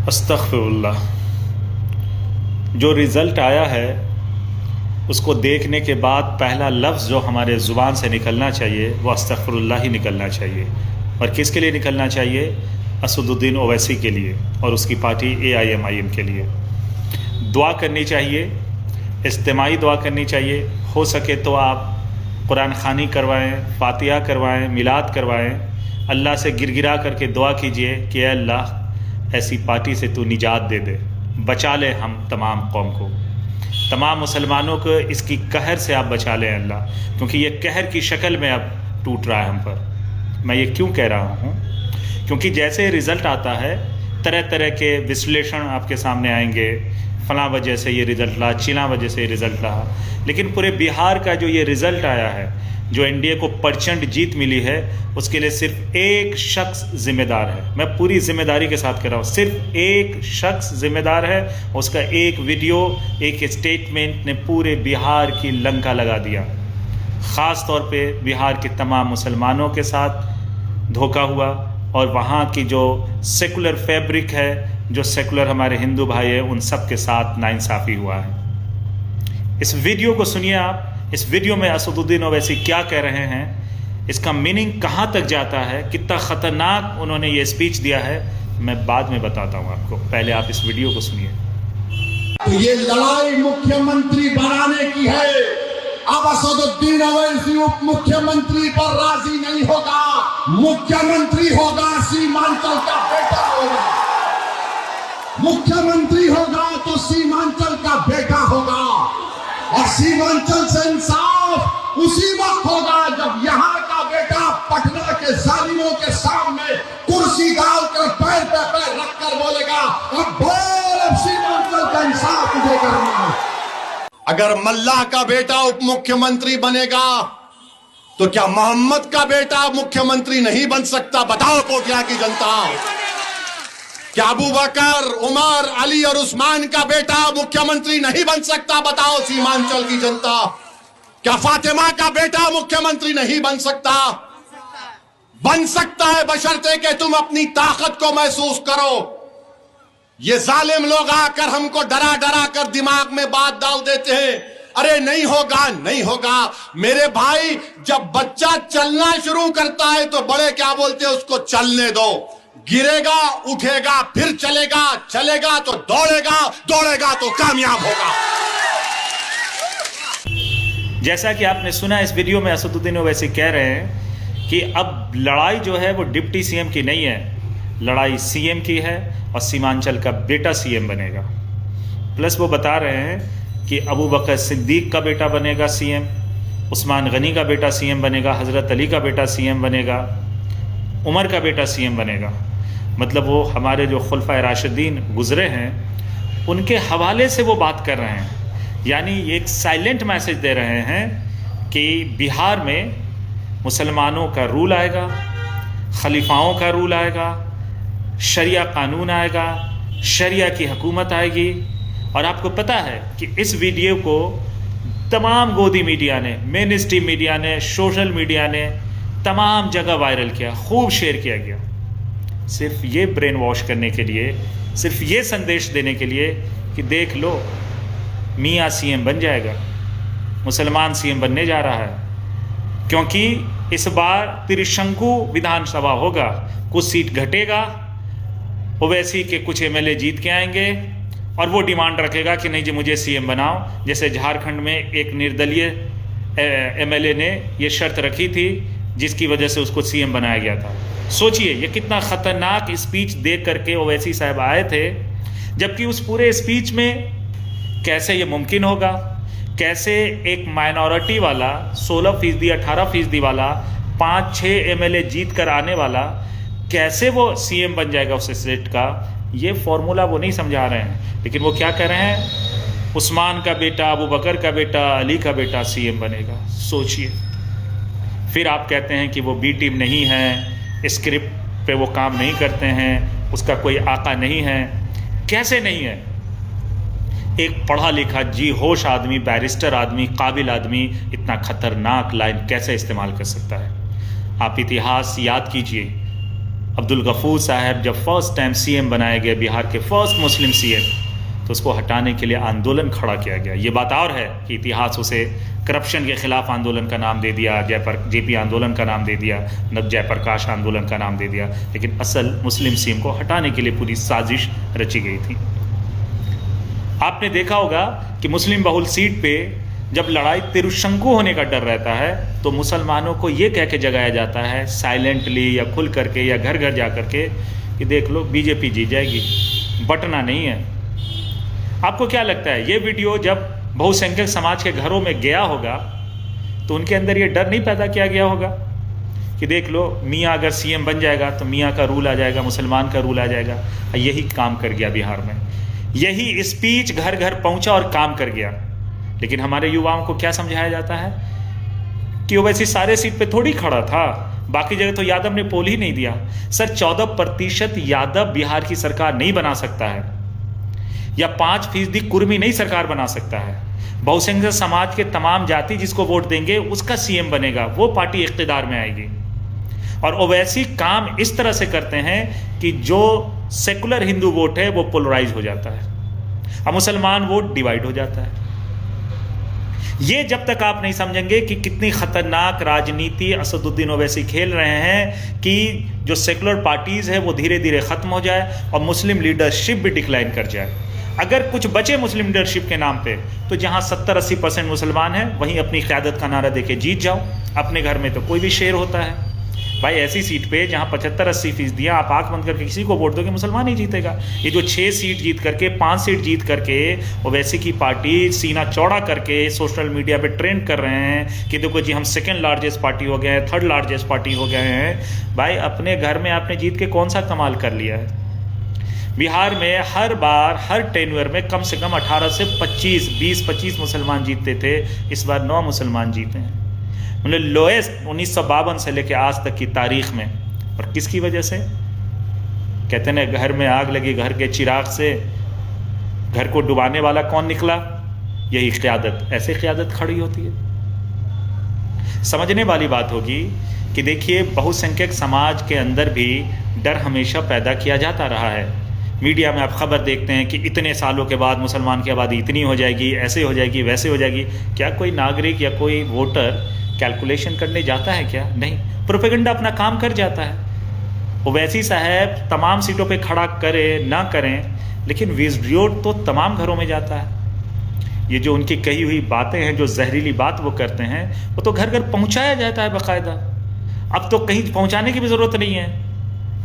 अस्तग़फ़िरुल्लाह। जो रिज़ल्ट आया है उसको देखने के बाद पहला लफ्ज़ जो हमारे ज़ुबान से निकलना चाहिए वो अस्तग़फ़िरुल्लाह ही निकलना चाहिए। और किसके लिए निकलना चाहिए? असदुद्दीन ओवैसी के लिए और उसकी पार्टी AIMIM के लिए। दुआ करनी चाहिए, इज्तिमाई दुआ करनी चाहिए। हो सके तो आप कुरान ख़ानी करवाएँ, फ़ातिहा करवाएँ, मिलाद करवाएँ। अल्लाह से गिरगिरा करके दुआ कीजिए कि अल्लाह ऐसी पार्टी से तू निजात दे दे, बचा ले हम तमाम कौम को, तमाम मुसलमानों को इसकी कहर से आप बचा लें अल्लाह, क्योंकि ये कहर की शक्ल में अब टूट रहा है हम पर। मैं ये क्यों कह रहा हूँ? क्योंकि जैसे रिज़ल्ट आता है तरह तरह के विश्लेषण आपके सामने आएंगे, फ़लाँ वजह से ये रिज़ल्ट रहा, चिला वजह से ये रिज़ल्ट रहा। लेकिन पूरे बिहार का जो ये रिज़ल्ट आया है, जो एनडीए को प्रचंड जीत मिली है, उसके लिए सिर्फ एक शख्स जिम्मेदार है। मैं पूरी जिम्मेदारी के साथ कह रहा हूँ, सिर्फ एक शख्स जिम्मेदार है। उसका एक वीडियो, एक स्टेटमेंट ने पूरे बिहार की लंका लगा दिया। ख़ास तौर पे बिहार के तमाम मुसलमानों के साथ धोखा हुआ और वहाँ की जो सेकुलर फैब्रिक है, जो सेकुलर हमारे हिंदू भाई हैं, उन सब के साथ नाइंसाफ़ी हुआ है। इस वीडियो को सुनिए आप। इस वीडियो में असदुद्दीन ओवैसी क्या कह रहे हैं, इसका मीनिंग कहाँ तक जाता है, कितना ख़तरनाक उन्होंने ये स्पीच दिया है, मैं बाद में बताता हूँ आपको। पहले आप इस वीडियो को सुनिए। तो ये लड़ाई मुख्यमंत्री बनाने की है। अब असदुद्दीन ओवैसी उप मुख्यमंत्री पर राजी नहीं होगा। मुख्यमंत्री होगा सीमांचल का बेटा होगा। मुख्यमंत्री होगा तो सीमांचल का बेटा होगा। और सीमांचल से इंसाफ उसी वक्त होगा जब यहाँ का बेटा पटना के जालिमों के सामने कुर्सी डालकर पैर पे पैर रखकर बोलेगा, अब बोल, अब सीमांचल का इंसाफ मुझे करना है। अगर मल्लाह का बेटा उप मुख्यमंत्री बनेगा तो क्या मोहम्मद का बेटा मुख्यमंत्री नहीं बन सकता? बताओ कोटिया की जनता। क्या अबू बकर, उमर, अली और उस्मान का बेटा मुख्यमंत्री नहीं बन सकता? बताओ सीमांचल की जनता। क्या फातिमा का बेटा मुख्यमंत्री नहीं बन सकता? बन सकता है, बशर्ते कि तुम अपनी ताकत को महसूस करो। ये जालिम लोग आकर हमको डरा डरा कर दिमाग में बात डाल देते हैं, अरे नहीं होगा, नहीं होगा। मेरे भाई, जब बच्चा चलना शुरू करता है तो बड़े क्या बोलते हैं, उसको चलने दो। गिरेगा, उठेगा, फिर चलेगा, चलेगा तो दौड़ेगा, दौड़ेगा तो कामयाब होगा। जैसा कि आपने सुना, इस वीडियो में असदुद्दीन ओवैसी कह रहे हैं कि अब लड़ाई जो है वो डिप्टी सीएम की नहीं है, लड़ाई सीएम की है और सीमांचल का बेटा सीएम बनेगा। प्लस वो बता रहे हैं कि अबू बकर सिद्दीक का बेटा बनेगा सीएम, उस्मान गनी का बेटा सीएम बनेगा, हज़रत अली का बेटा सीएम बनेगा, उमर का बेटा सीएम बनेगा। मतलब वो हमारे जो खुलफाए राशिदीन गुजरे हैं उनके हवाले से वो बात कर रहे हैं। यानी एक साइलेंट मैसेज दे रहे हैं कि बिहार में मुसलमानों का रूल आएगा, खलीफाओं का रूल आएगा, शरिया कानून आएगा, शरिया की हुकूमत आएगी। और आपको पता है कि इस वीडियो को तमाम गोदी मीडिया ने, मेन स्ट्रीम मीडिया ने, सोशल मीडिया ने तमाम जगह वायरल किया, खूब शेयर किया गया, सिर्फ ये ब्रेन वॉश करने के लिए, सिर्फ ये संदेश देने के लिए कि देख लो, मियाँ सीएम बन जाएगा, मुसलमान सीएम बनने जा रहा है। क्योंकि इस बार त्रिशंकु विधानसभा होगा, कुछ सीट घटेगा, ओवैसी के कुछ एमएलए जीत के आएंगे और वो डिमांड रखेगा कि नहीं जी मुझे सीएम बनाओ। जैसे झारखंड में एक निर्दलीय एमएलए ने ये शर्त रखी थी जिसकी वजह से उसको सीएम बनाया गया था। सोचिए ये कितना ख़तरनाक स्पीच देख करके ओवैसी साहब आए थे, जबकि उस पूरे स्पीच में कैसे ये मुमकिन होगा, कैसे एक माइनॉरिटी वाला 16% 18% वाला 5-6 एमएलए जीत कर आने वाला कैसे वो सीएम बन जाएगा उस स्टेट का, ये फॉर्मूला वो नहीं समझा रहे हैं। लेकिन वो क्या कह रहे हैं, उस्मान का बेटा, अबू बकर का बेटा, अली का बेटा सीएम बनेगा। सोचिए। फिर आप कहते हैं कि वो बी टीम नहीं है, स्क्रिप्ट पे वो काम नहीं करते हैं, उसका कोई आका नहीं है। कैसे नहीं है? एक पढ़ा लिखा जी होश आदमी, बैरिस्टर आदमी, काबिल आदमी इतना खतरनाक लाइन कैसे इस्तेमाल कर सकता है? आप इतिहास याद कीजिए, अब्दुल गफूर साहब जब फर्स्ट टाइम सीएम बनाए गए, बिहार के फर्स्ट मुस्लिम सीएम, तो उसको हटाने के लिए आंदोलन खड़ा किया गया। ये बात और है कि इतिहास उसे करप्शन के खिलाफ आंदोलन का नाम दे दिया, जेपी आंदोलन का नाम दे दिया, जयप्रकाश आंदोलन का नाम दे दिया, लेकिन असल मुस्लिम सीएम को हटाने के लिए पूरी साजिश रची गई थी। आपने देखा होगा कि मुस्लिम बहुल सीट पे जब लड़ाई तिरुशंकु होने का डर रहता है तो मुसलमानों को ये कह के जगाया जाता है साइलेंटली या खुल करके या घर घर जा करके कि देख लो बीजेपी जीत जाएगी, बटना नहीं है। आपको क्या लगता है ये वीडियो जब बहुसंख्यक समाज के घरों में गया होगा तो उनके अंदर ये डर नहीं पैदा किया गया होगा कि देख लो मियाँ अगर सीएम बन जाएगा तो मियाँ का रूल आ जाएगा, मुसलमान का रूल आ जाएगा। यही काम कर गया बिहार में, यही स्पीच घर घर पहुंचा और काम कर गया। लेकिन हमारे युवाओं को क्या समझाया जाता है कि वो वैसे सारे सीट पे थोड़ी खड़ा था, बाकी जगह तो यादव ने पोल ही नहीं दिया। सर 14% यादव बिहार की सरकार नहीं बना सकता है, या 5% कुर्मी नहीं सरकार बना सकता है। बहुसंख्यक समाज के तमाम जाति जिसको वोट देंगे उसका सीएम बनेगा, वो पार्टी इख्तिदार में आएगी। और ओवैसी काम इस तरह से करते हैं कि जो सेकुलर हिंदू वोट है वो पोलराइज हो जाता है, अब मुसलमान वोट डिवाइड हो जाता है। ये जब तक आप नहीं समझेंगे कि कितनी खतरनाक राजनीति असदुद्दीन ओवैसी खेल रहे हैं कि जो सेकुलर पार्टीज है वो धीरे धीरे खत्म हो जाए और मुस्लिम लीडरशिप भी डिक्लाइन कर जाए। अगर कुछ बचे मुस्लिम लीडरशिप के नाम पे तो जहां 70-80% मुसलमान हैं वहीं अपनी क़यादत का नारा देके जीत जाओ। अपने घर में तो कोई भी शेर होता है भाई, ऐसी सीट पे जहां 75-80% आप आंख बंद करके किसी को वोट दोगे मुसलमान ही जीतेगा। ये जो 6 सीट जीत करके 5 सीट जीत करके ओवैसी की पार्टी सीना चौड़ा करके सोशल मीडिया पे ट्रेंड कर रहे हैं कि देखो जी हम सेकंड लार्जेस्ट पार्टी हो गए हैं, थर्ड लार्जेस्ट पार्टी हो गए हैं। भाई अपने घर में आपने जीत के कौन सा कमाल कर लिया है। बिहार में हर बार हर टेन्यूर में कम से कम 18 से 20-25 मुसलमान जीतते थे, इस बार 9 मुसलमान जीते हैं, मतलब लोएस्ट 1952 से लेकर आज तक की तारीख में। और किसकी वजह से? कहते हैं घर में आग लगी घर के चिराग से, घर को डुबाने वाला कौन निकला? यही क़यादत। ऐसे क़यादत खड़ी होती है। समझने वाली बात होगी कि देखिए बहुसंख्यक समाज के अंदर भी डर हमेशा पैदा किया जाता रहा है। मीडिया में आप खबर देखते हैं कि इतने सालों के बाद मुसलमान की आबादी इतनी हो जाएगी, ऐसे हो जाएगी, वैसे हो जाएगी। क्या कोई नागरिक या कोई वोटर कैलकुलेशन करने जाता है क्या? नहीं, प्रोपेगेंडा अपना काम कर जाता है। ओवैसी साहब तमाम सीटों पे खड़ा करें ना करें, लेकिन वीडियो तो तमाम घरों में जाता है। ये जो उनकी कही हुई बातें हैं, जो जहरीली बात वो करते हैं, वो तो घर घर पहुंचाया जाता है बाकायदा। अब तो कहीं पहुंचाने की भी ज़रूरत नहीं है,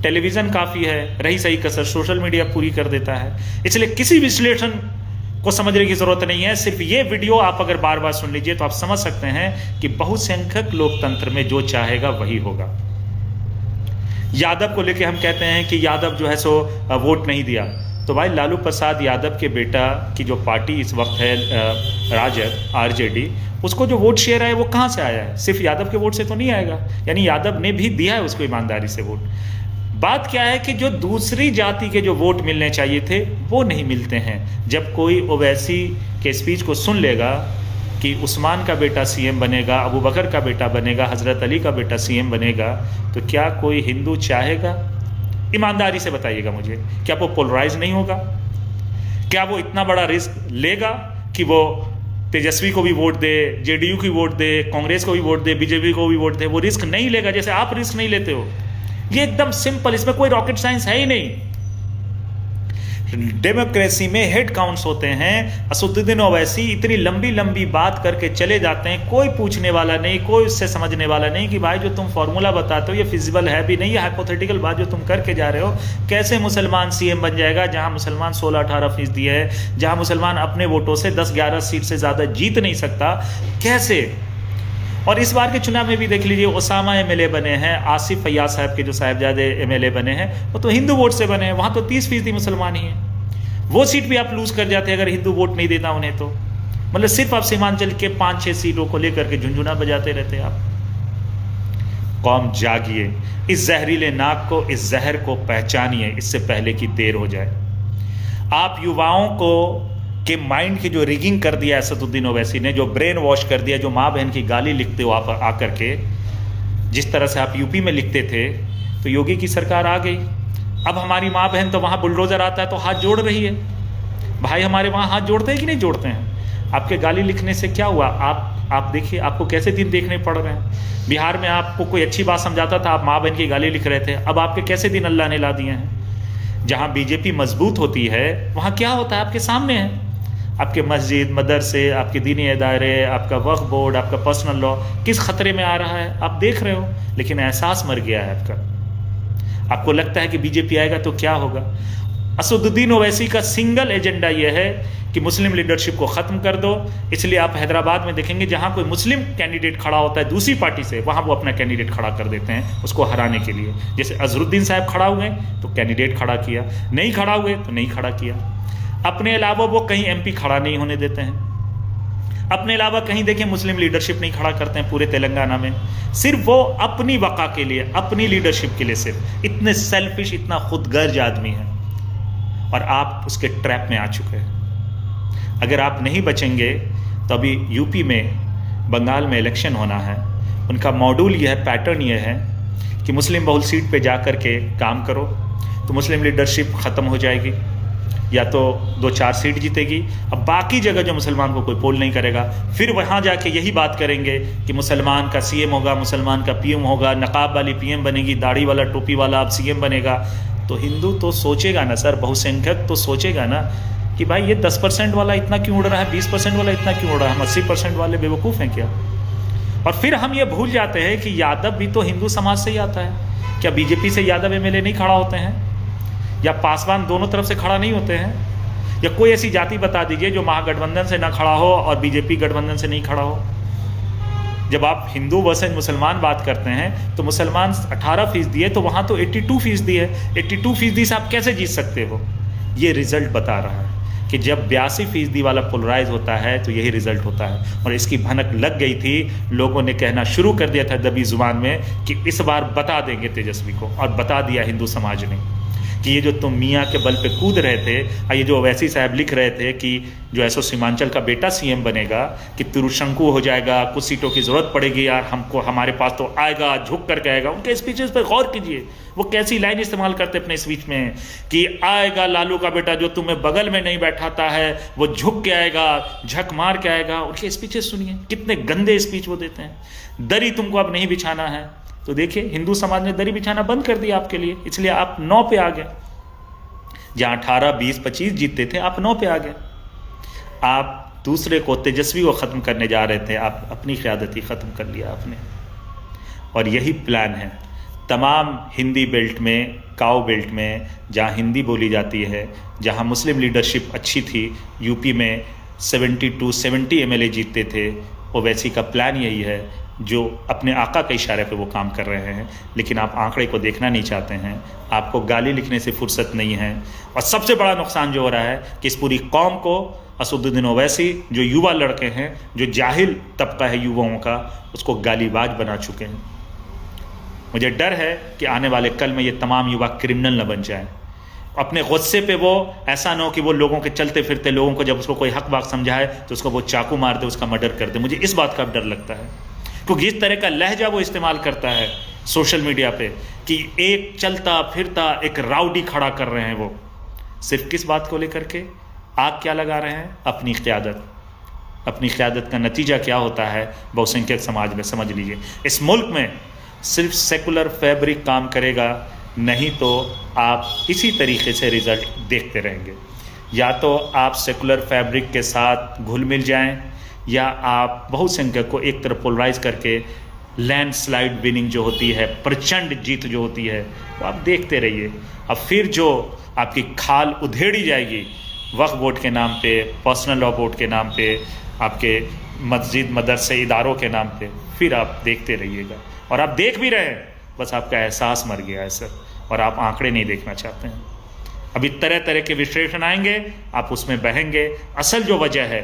टेलीविज़न काफ़ी है, रही सही कसर सोशल मीडिया पूरी कर देता है। इसलिए किसी विश्लेषण को समझने की ज़रूरत नहीं है। सिर्फ ये वीडियो आप अगर बार बार सुन लीजिए तो आप समझ सकते हैं कि बहुसंख्यक लोकतंत्र में जो चाहेगा वही होगा। यादव को लेके हम कहते हैं कि यादव जो है सो वोट नहीं दिया, तो भाई लालू प्रसाद यादव के बेटा की जो पार्टी इस वक्त है राजद आरजेडी, उसको जो वोट शेयर है वो कहाँ से आया है? सिर्फ यादव के वोट से तो नहीं आएगा, यानी यादव ने भी दिया है उसको ईमानदारी से वोट। बात क्या है कि जो दूसरी जाति के जो वोट मिलने चाहिए थे वो नहीं मिलते हैं। जब कोई ओवैसी के स्पीच को सुन लेगा कि उस्मान का बेटा सीएम बनेगा, अबू बकर का बेटा बनेगा, हज़रत अली का बेटा सीएम बनेगा, तो क्या कोई हिंदू चाहेगा? ईमानदारी से बताइएगा मुझे, क्या वो पोलराइज नहीं होगा? क्या वो इतना बड़ा रिस्क लेगा कि वो तेजस्वी को भी वोट दे, जेडीयू की वोट दे, कांग्रेस को भी वोट दे, बीजेपी को भी वोट दे? वो रिस्क नहीं लेगा, जैसे आप रिस्क नहीं लेते हो। ये एकदम सिंपल, इसमें कोई रॉकेट साइंस है ही नहीं। डेमोक्रेसी में हेड काउंट्स होते हैं। असदुद्दीन ओवैसी इतनी लंबी लंबी बात करके चले जाते हैं, कोई पूछने वाला नहीं, कोई उससे समझने वाला नहीं कि भाई जो तुम फॉर्मूला बताते हो ये फिजिबल है भी नहीं, ये हाइपोथेटिकल बात जो तुम करके जा रहे हो। कैसे मुसलमान सीएम बन जाएगा जहां मुसलमान 16-18% है, जहां मुसलमान अपने वोटों से 10-11 सीट से ज़्यादा जीत नहीं सकता? कैसे? और इस बार के चुनाव में भी देख लीजिए, ओसामा एमएलए बने हैं, आसिफ फैयाज साहब के जो साहिबजादे एमएलए बने हैं वो तो हिंदू वोट से बने हैं, वहाँ तो 30% मुसलमान ही हैं। वो सीट भी आप लूज कर जाते अगर हिंदू वोट नहीं देता उन्हें तो। मतलब सिर्फ आप सीमांचल के 5-6 सीटों को लेकर के झुंझुना बजाते रहते आप। कौम जागिए, इस जहरीले नाक को, इस जहर को पहचानिए इससे पहले कि देर हो जाए। आप युवाओं को के माइंड की जो रिगिंग कर दिया असदुद्दीन ओवैसी ने, जो ब्रेन वॉश कर दिया, जो माँ बहन की गाली लिखते हो आप आकर के, जिस तरह से आप यूपी में लिखते थे तो योगी की सरकार आ गई। अब हमारी माँ बहन तो वहाँ बुलडोज़र आता है तो हाथ जोड़ रही है। भाई हमारे वहाँ हाथ जोड़ते हैं कि नहीं जोड़ते हैं? आपके गाली लिखने से क्या हुआ? आप देखिए आपको कैसे दिन देखने पड़ रहे हैं। बिहार में आपको कोई अच्छी बात समझाता था, आप माँ बहन की गाली लिख रहे थे। अब आपके कैसे दिन अल्लाह ने ला दिए हैं। जहाँ बीजेपी मजबूत होती है वहाँ क्या होता है आपके सामने है। आपके मस्जिद, मदरसे, आपके दीनी इदारे, आपका वक्फ बोर्ड, आपका पर्सनल लॉ किस खतरे में आ रहा है आप देख रहे हो। लेकिन एहसास मर गया है आपका। आपको लगता है कि बीजेपी आएगा तो क्या होगा। असदुद्दीन ओवैसी का सिंगल एजेंडा यह है कि मुस्लिम लीडरशिप को ख़त्म कर दो। इसलिए आप हैदराबाद में देखेंगे जहां कोई मुस्लिम कैंडिडेट खड़ा होता है दूसरी पार्टी से, वहां वो अपना कैंडिडेट खड़ा कर देते हैं उसको हराने के लिए। जैसे अजहरुद्दीन साहब खड़ा हुए तो कैंडिडेट खड़ा किया, नहीं खड़ा हुए तो नहीं खड़ा किया। अपने अलावा वो कहीं एमपी खड़ा नहीं होने देते हैं। अपने अलावा कहीं देखिए मुस्लिम लीडरशिप नहीं खड़ा करते हैं पूरे तेलंगाना में। सिर्फ वो अपनी वक़ा के लिए, अपनी लीडरशिप के लिए सिर्फ। इतने सेल्फिश, इतना खुदगर्ज आदमी है और आप उसके ट्रैप में आ चुके हैं। अगर आप नहीं बचेंगे तो अभी यूपी में, बंगाल में इलेक्शन होना है। उनका मॉड्यूल यह है, पैटर्न यह है कि मुस्लिम बहुल सीट पे जा कर के काम करो तो मुस्लिम लीडरशिप ख़त्म हो जाएगी, या तो 2-4 सीट जीतेगी। अब बाकी जगह जो मुसलमान को कोई पोल नहीं करेगा, फिर वहाँ जाके यही बात करेंगे कि मुसलमान का सीएम होगा, मुसलमान का पीएम होगा, नकाब वाली पीएम बनेगी, दाढ़ी वाला टोपी वाला अब सीएम बनेगा। तो हिंदू तो सोचेगा ना सर, बहुसंख्यक तो सोचेगा ना कि भाई ये 10% वाला इतना क्यों उड़ रहा है, 20% वाला इतना क्यों उड़ रहा है, हम 80% वाले बेवकूफ़ हैं क्या। और फिर हम ये भूल जाते हैं कि यादव भी तो हिंदू समाज से ही आता है। क्या बीजेपी से यादव एमएलए नहीं खड़ा होते हैं, या पासवान दोनों तरफ से खड़ा नहीं होते हैं? या कोई ऐसी जाति बता दीजिए जो महागठबंधन से ना खड़ा हो और बीजेपी गठबंधन से नहीं खड़ा हो। जब आप हिंदू वर्सेज मुसलमान बात करते हैं तो मुसलमान 18% है तो वहाँ तो 82% है। 82% से आप कैसे जीत सकते हो? ये रिजल्ट बता रहा है कि जब 82% वाला पोलराइज होता है तो यही रिजल्ट होता है। और इसकी भनक लग गई थी, लोगों ने कहना शुरू कर दिया था दबी जुबान में कि इस बार बता देंगे तेजस्वी को, और बता दिया हिंदू समाज ने कि ये जो तुम मियाँ के बल पे कूद रहे थे, ये जो ओवैसी साहब लिख रहे थे कि जो ऐसो सीमांचल का बेटा सीएम बनेगा, कि तिरुशंकु हो जाएगा, कुछ सीटों की ज़रूरत पड़ेगी यार हमको, हमारे पास तो आएगा, झुक करके आएगा। उनके स्पीचेस पर गौर कीजिए, वो कैसी लाइन इस्तेमाल करते अपने स्पीच में कि आएगा लालू का बेटा जो तुम्हें बगल में नहीं बैठाता है, वो झुक के आएगा, झक मार के आएगा। उनके स्पीचेस सुनिए, कितने गंदे स्पीच वो देते हैं। दरी तुमको अब नहीं बिछाना है तो देखिए हिंदू समाज ने दरी बिछाना बंद कर दिया आपके लिए, इसलिए आप 9 पे आ गए। जहाँ 18, 20, 25 जीतते थे आप 9 पे आ गए। आप दूसरे को, तेजस्वी को ख़त्म करने जा रहे थे, आप अपनी क़यादत ही ख़त्म कर लिया आपने। और यही प्लान है तमाम हिंदी बेल्ट में, काओ बेल्ट में, जहाँ हिंदी बोली जाती है, जहाँ मुस्लिम लीडरशिप अच्छी थी। यूपी में 70 एमएलए जीतते थे। ओवैसी का प्लान यही है, जो अपने आका के इशारे पे वो काम कर रहे हैं। लेकिन आप आंकड़े को देखना नहीं चाहते हैं, आपको गाली लिखने से फुर्सत नहीं है। और सबसे बड़ा नुकसान जो हो रहा है कि इस पूरी कौम को असदुद्दीन ओवैसी, जो युवा लड़के हैं, जो जाहिल तबका है युवाओं का, उसको गालीबाज बना चुके हैं। मुझे डर है कि आने वाले कल में ये तमाम युवा क्रिमिनल न बन जाएं। अपने गुस्से पे वो ऐसा ना हो कि वो लोगों के चलते फिरते लोगों को जब उसको कोई हक बात समझाए तो उसको वो चाकू मार दे, उसका मर्डर कर दे। मुझे इस बात का डर लगता है, क्योंकि इस तरह का लहजा वो इस्तेमाल करता है सोशल मीडिया पे कि एक चलता फिरता एक राउडी खड़ा कर रहे हैं। वो सिर्फ किस बात को लेकर के आग क्या लगा रहे हैं? अपनी क़यादत। अपनी क़यादत का नतीजा क्या होता है बहुसंख्यक समाज में, समझ लीजिए। इस मुल्क में सिर्फ सेकुलर फैब्रिक काम करेगा, नहीं तो आप इसी तरीके से रिज़ल्ट देखते रहेंगे। या तो आप सेकुलर फैब्रिक के साथ घुल मिल जाएं, या आप बहुसंख्यक को एक तरफ पोलराइज करके लैंडस्लाइड विनिंग जो होती है, प्रचंड जीत जो होती है, वो आप देखते रहिए। अब फिर जो आपकी खाल उधेड़ी जाएगी वक्फ बोर्ड के नाम पे, पर्सनल लॉ बोर्ड के नाम पे, आपके मस्जिद मदरसे इदारों के नाम पे, फिर आप देखते रहिएगा। और आप देख भी रहे हैं, बस आपका एहसास मर गया है सर, और आप आंकड़े नहीं देखना चाहते हैं। अभी तरह तरह के विश्लेषण आएंगे, आप उसमें बहेंगे। असल जो वजह है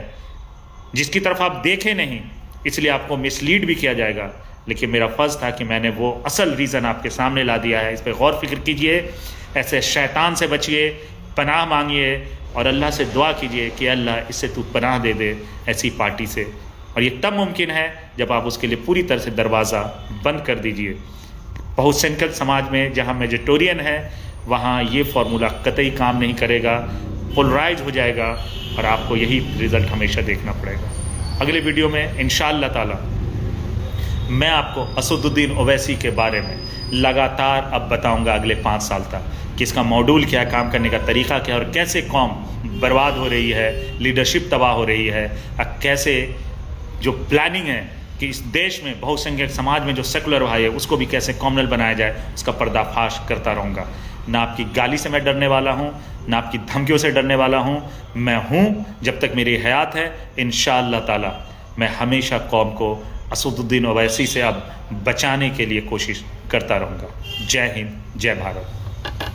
जिसकी तरफ आप देखें नहीं, इसलिए आपको मिसलीड भी किया जाएगा। लेकिन मेरा फ़र्ज़ था कि मैंने वो असल रीज़न आपके सामने ला दिया है। इस पर गौर फिक्र कीजिए, ऐसे शैतान से बचिए, पनाह मांगिए और अल्लाह से दुआ कीजिए कि अल्लाह इससे तू पनाह दे दे, ऐसी पार्टी से। और ये तब मुमकिन है जब आप उसके लिए पूरी तरह से दरवाज़ा बंद कर दीजिए। बहुसंख्यक समाज में जहाँ मेजोरिटेरियन है वहाँ ये फॉर्मूला कतई काम नहीं करेगा, पोलराइज हो जाएगा और आपको यही रिज़ल्ट हमेशा देखना पड़ेगा। अगले वीडियो में इंशाअल्लाह ताला मैं आपको असदुद्दीन ओवैसी के बारे में लगातार अब बताऊंगा अगले 5 साल तक कि इसका मॉड्यूल क्या है, काम करने का तरीका क्या है और कैसे कौम बर्बाद हो रही है, लीडरशिप तबाह हो रही है और कैसे जो प्लानिंग है कि इस देश में बहुसंख्यक समाज में जो सेकुलर भाई है उसको भी कैसे कॉमनल बनाया जाए, उसका पर्दाफाश करता रहूँगा। ना आपकी गाली से मैं डरने वाला हूँ, ना आपकी धमकियों से डरने वाला हूँ। मैं हूँ जब तक मेरी हयात है, इंशाअल्लाह ताला मैं हमेशा कौम को असदुद्दीन ओवैसी से अब बचाने के लिए कोशिश करता रहूँगा। जय हिंद, जय भारत।